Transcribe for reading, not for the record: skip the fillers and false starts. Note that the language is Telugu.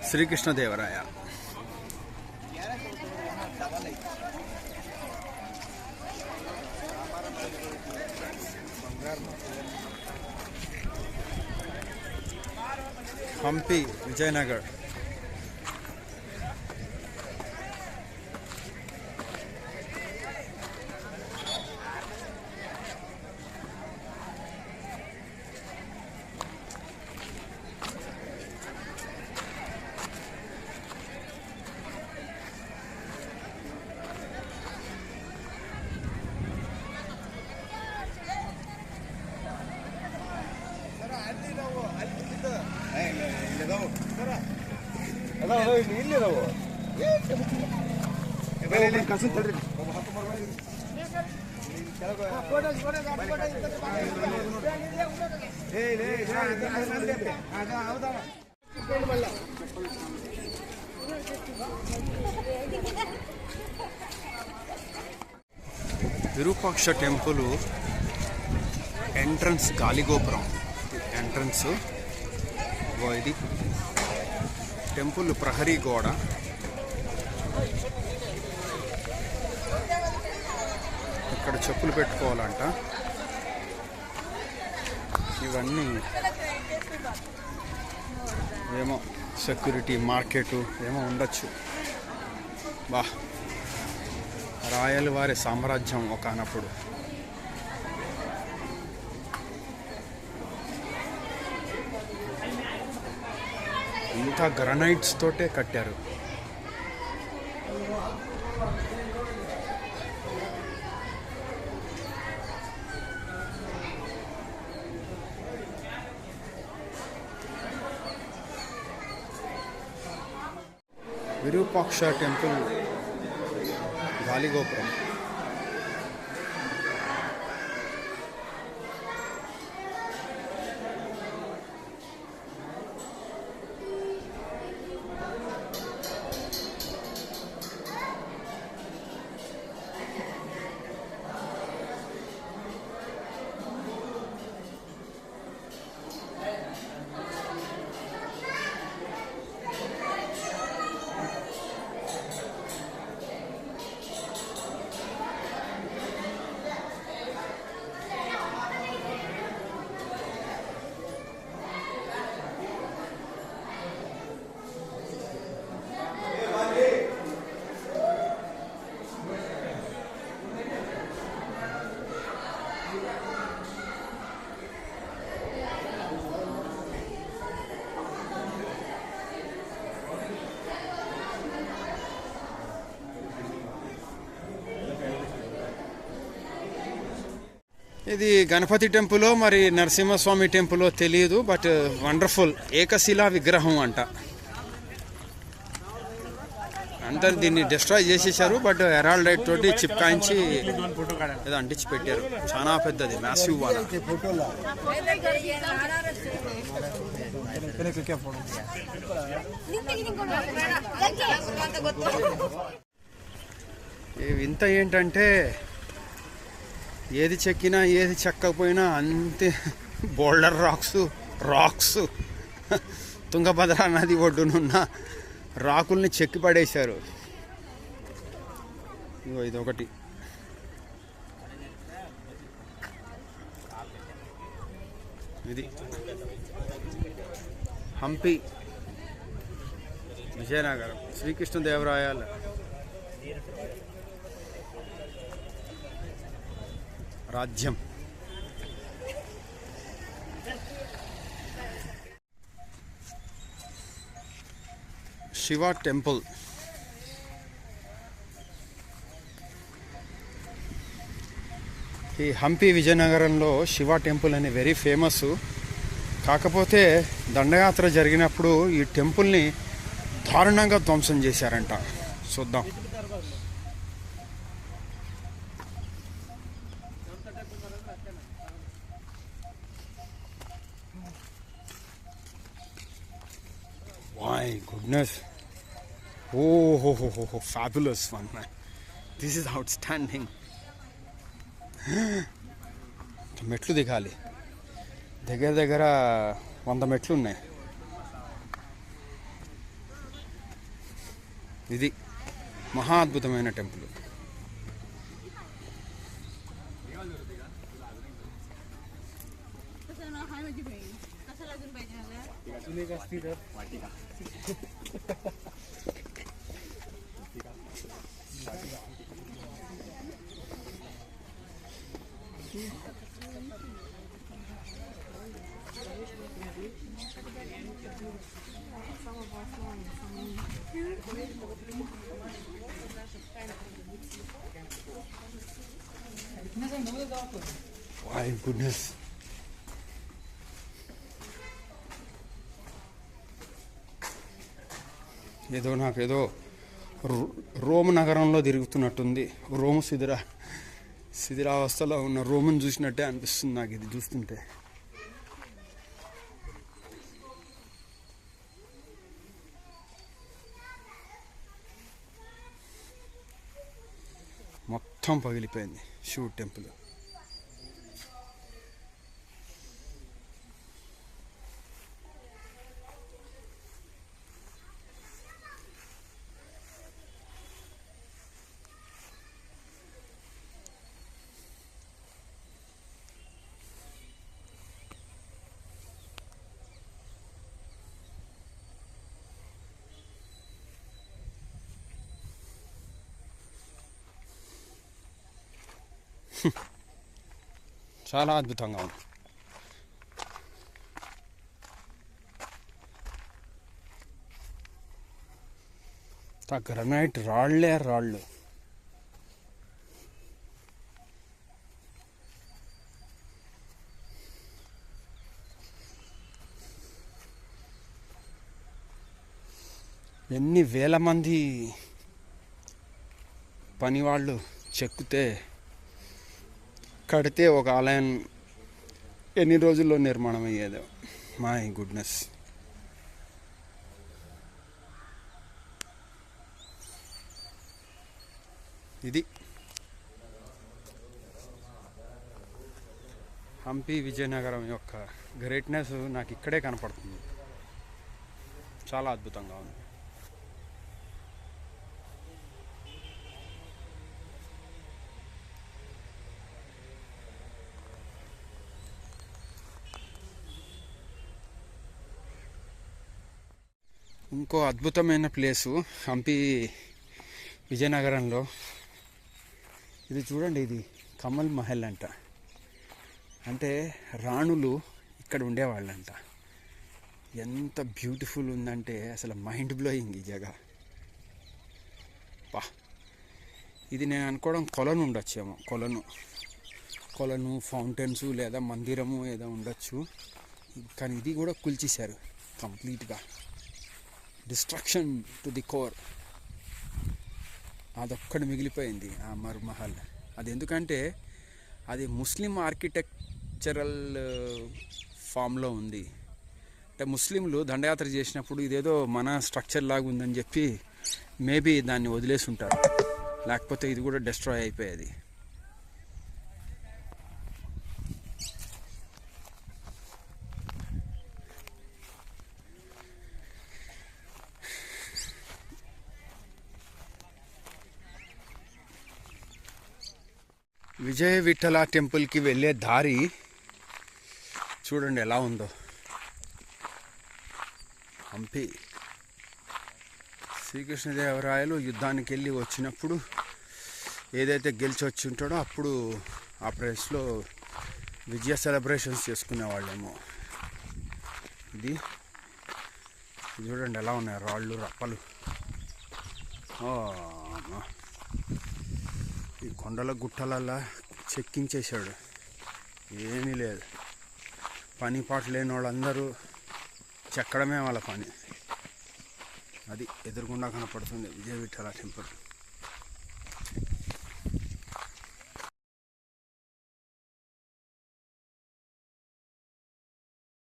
శ్రీకృష్ణదేవరాయ. హంపి విజయనగర్. విరూపాక్ష టెంపుల్ ఎంట్రన్స్ గాలిగోపురం. ఎంట్రన్స్ ఇది టెంపుల్ ప్రహరీ గోడ. ఇక్కడ చెప్పులు పెట్టుకోవాలంట. ఇవన్నీ ఏమో సెక్యూరిటీ మార్కెట్ ఏమో ఉండొచ్చు. బా, రాయల వారి సామ్రాజ్యం ఒకనప్పుడు. ఇంత గ్రనైట్స్ తోటే కట్టారు. విరూపాక్ష టెంపుల్ గాలిగోపురం. ఇది గణపతి టెంపుల్ మరి నరసింహస్వామి టెంపుల్ తెలియదు, బట్ వండర్ఫుల్. ఏకశిలా విగ్రహం అంట. అంతా దీన్ని డిస్ట్రాయ్ చేసేసారు, బట్ హెరాల్డ్ లైట్ తోటి చిప్కాయించి ఏదో అంటించి పెట్టారు. చాలా పెద్దది, మ్యాసివ్ వాడ. వింత ఏంటంటే ఏది చెక్కినా ఏది చెక్కకపోయినా అంతే బోల్డర్ రాక్స్ తుంగభద్ర నది ఒడ్డునున్న రాకుల్ని చెక్కి పడేశారు. ఇగో ఇదొకటి. ఇది హంపి విజయనగరం శ్రీకృష్ణదేవరాయల రాజ్యం. శివ టెంపుల్. ఈ హంపి విజయనగరంలో శివ టెంపుల్ అని వెరీ ఫేమస్. కాకపోతే దండయాత్ర జరిగినప్పుడు ఈ టెంపుల్ని దారుణంగా ధ్వంసం చేశారంట. చూద్దాం. My goodness. Oh, fabulous one, man. This is outstanding. మెట్లు దిగాలి. దగ్గర 100 మెట్లు ఉన్నాయి. ఇది మహా అద్భుతమైన టెంపుల్. My goodness. నాకేదో రోమ్ నగరంలో తిరుగుతున్నట్టుంది. రోమ్ శిథిలావస్థలో ఉన్న రోమన్ చూసినట్టే అనిపిస్తుంది నాకు ఇది చూస్తుంటే. మొత్తం పగిలిపోయింది శివుడి టెంపుల్. చాలా అద్భుతంగా ఉంది. గ్రనైట్ రాళ్ళు. ఎన్ని వేల మంది పనివాళ్ళు చెక్కితే కడితే ఒక ఆలయం ఎన్ని రోజుల్లో నిర్మాణం అయ్యేదో. My goodness. ఇది హంపి విజయనగరం యొక్క గ్రేట్నెస్ నాకు ఇక్కడే కనపడుతుంది. చాలా అద్భుతంగా ఉంది. ఇంకో అద్భుతమైన ప్లేసు హంపి విజయనగరంలో. ఇది చూడండి, ఇది కమల్ మహల్ అంట. అంటే రాణులు ఇక్కడ ఉండేవాళ్ళంట. ఎంత బ్యూటిఫుల్ ఉందంటే అసలు మైండ్ బ్లోయింగ్ ఈ జగ. ఇది నేను అనుకోవడం కొలను ఉండొచ్చేమో. కొలను ఫౌంటైన్స్ లేదా మందిరము ఏదో ఉండొచ్చు. కానీ ఇది కూడా కూల్చేశారు కంప్లీట్గా. Destruction to the core. అదొక్కటి మిగిలిపోయింది ఆ మహల్. అది ఎందుకంటే అది ముస్లిం ఆర్కిటెక్చరల్ ఫామ్లో ఉంది. అంటే ముస్లింలు దండయాత్ర చేసినప్పుడు ఇదేదో మన స్ట్రక్చర్ లాగా ఉందని చెప్పి మేబీ దాన్ని వదిలేసి ఉంటారు. లేకపోతే ఇది కూడా డిస్ట్రాయ్ అయిపోయేది. విజయ విఠల టెంపుల్కి వెళ్ళే దారి చూడండి ఎలా ఉందో. హంపి శ్రీకృష్ణదేవరాయలు యుద్ధానికి వెళ్ళి వచ్చినప్పుడు ఏదైతే గెలిచి వచ్చి ఉంటాడో అప్పుడు ఆ ప్లేస్లో విజయ సెలబ్రేషన్స్ చేసుకునేవాళ్ళేమో. ఇది చూడండి ఎలా ఉన్నాయి రాళ్ళు రప్పలు. ఈ కొండల గుట్టలల్లా చెక్కించేశాడు. ఏమీ లేదు. పని పాట లేని వాళ్ళందరూ చెక్కడమే వాళ్ళ పని. అది ఎదురుగుండా కనపడుతుంది విజయ విఠల టెంపుల్.